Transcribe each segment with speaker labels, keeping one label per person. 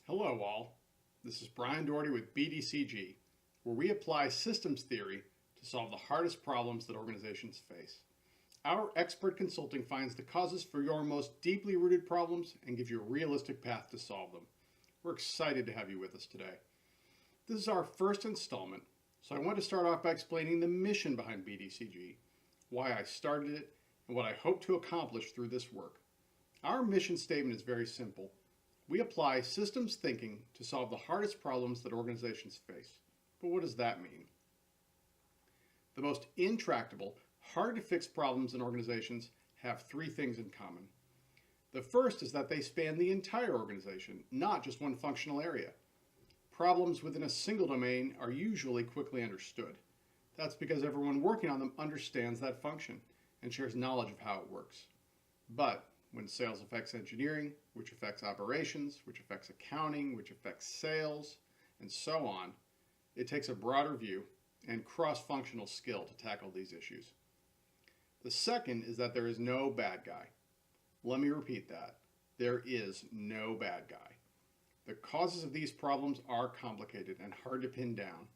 Speaker 1: Hello all, this is Brian Doherty with BDCG, where we apply systems theory to solve the hardest problems that organizations face. Our expert consulting finds the causes for your most deeply rooted problems and gives you a realistic path to solve them. We're excited to have you with us today. This is our first installment, so I want to start off by explaining the mission behind BDCG, why I started it, and what I hope to accomplish through this work. Our mission statement is very simple. We apply systems thinking to solve the hardest problems that organizations face. But what does that mean? The most intractable, hard-to-fix problems in organizations have three things in common. The first is that they span the entire organization, not just one functional area. Problems within a single domain are usually quickly understood. That's because everyone working on them understands that function and shares knowledge of how it works. But when sales affects engineering, which affects operations, which affects accounting, which affects sales, and so on, it takes a broader view and cross-functional skill to tackle these issues. The second is that there is no bad guy. Let me repeat that. There is no bad guy. The causes of these problems are complicated and hard to pin down.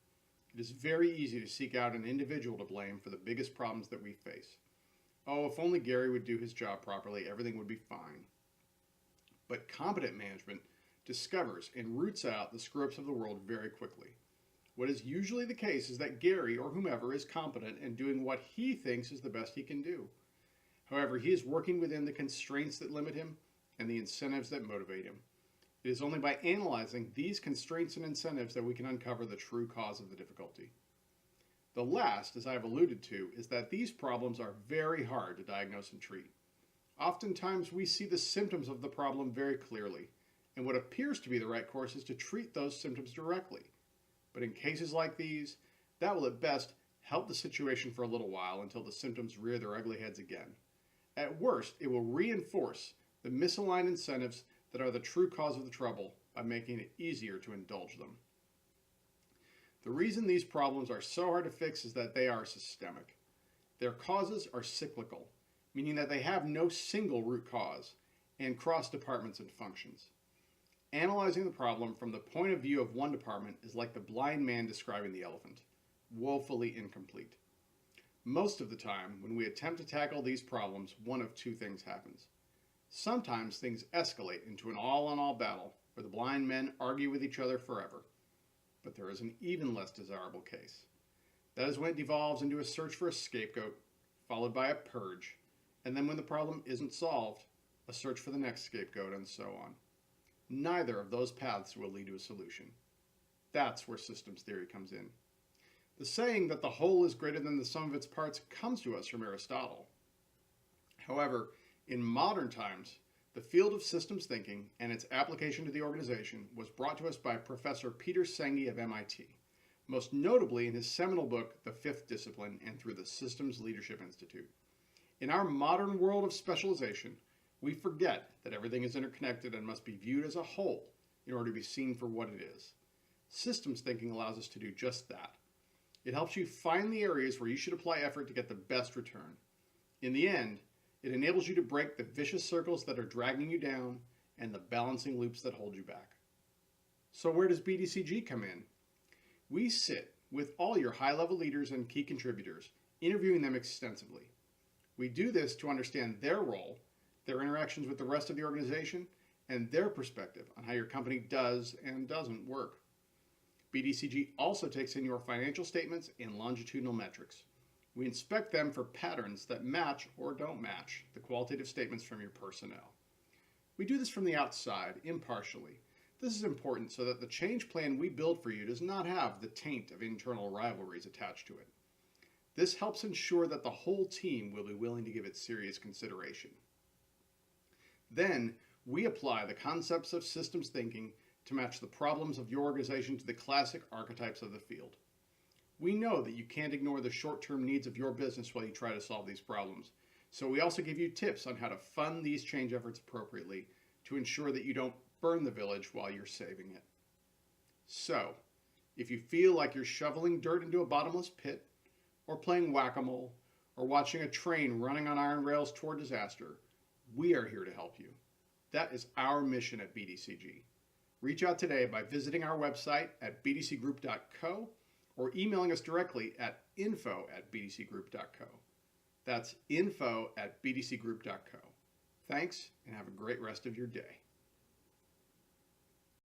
Speaker 1: It is very easy to seek out an individual to blame for the biggest problems that we face. Oh, if only Gary would do his job properly, everything would be fine. But competent management discovers and roots out the screw-ups of the world very quickly. What is usually the case is that Gary or whomever is competent and doing what he thinks is the best he can do. However, he is working within the constraints that limit him and the incentives that motivate him. It is only by analyzing these constraints and incentives that we can uncover the true cause of the difficulty. The last, as I have alluded to, is that these problems are very hard to diagnose and treat. Oftentimes, we see the symptoms of the problem very clearly, and what appears to be the right course is to treat those symptoms directly. But in cases like these, that will at best help the situation for a little while until the symptoms rear their ugly heads again. At worst, it will reinforce the misaligned incentives that are the true cause of the trouble by making it easier to indulge them. The reason these problems are so hard to fix is that they are systemic. Their causes are cyclical, meaning that they have no single root cause and cross departments and functions. Analyzing the problem from the point of view of one department is like the blind man describing the elephant, woefully incomplete. Most of the time, when we attempt to tackle these problems, one of two things happens. Sometimes things escalate into an all-on-all battle where the blind men argue with each other forever. But there is an even less desirable case. That is when it devolves into a search for a scapegoat, followed by a purge, and then when the problem isn't solved, a search for the next scapegoat, and so on. Neither of those paths will lead to a solution. That's where systems theory comes in. The saying that the whole is greater than the sum of its parts comes to us from Aristotle. However, in modern times, the field of systems thinking and its application to the organization was brought to us by Professor Peter Senge of MIT, most notably in his seminal book, The Fifth Discipline, and through the Systems Leadership Institute. In our modern world of specialization, we forget that everything is interconnected and must be viewed as a whole in order to be seen for what it is. Systems thinking allows us to do just that. It helps you find the areas where you should apply effort to get the best return. In the end, it enables you to break the vicious circles that are dragging you down and the balancing loops that hold you back. So where does BDCG come in? We sit with all your high-level leaders and key contributors, interviewing them extensively. We do this to understand their role, their interactions with the rest of the organization, and their perspective on how your company does and doesn't work. BDCG also takes in your financial statements and longitudinal metrics. We inspect them for patterns that match or don't match the qualitative statements from your personnel. We do this from the outside, impartially. This is important so that the change plan we build for you does not have the taint of internal rivalries attached to it. This helps ensure that the whole team will be willing to give it serious consideration. Then, we apply the concepts of systems thinking to match the problems of your organization to the classic archetypes of the field. We know that you can't ignore the short-term needs of your business while you try to solve these problems. So we also give you tips on how to fund these change efforts appropriately to ensure that you don't burn the village while you're saving it. So, if you feel like you're shoveling dirt into a bottomless pit, or playing whack-a-mole, or watching a train running on iron rails toward disaster, we are here to help you. That is our mission at BDCG. Reach out today by visiting our website at bdcgroup.co or emailing us directly at info@bdcgroup.co. That's info@bdcgroup.co. Thanks, and have a great rest of your day.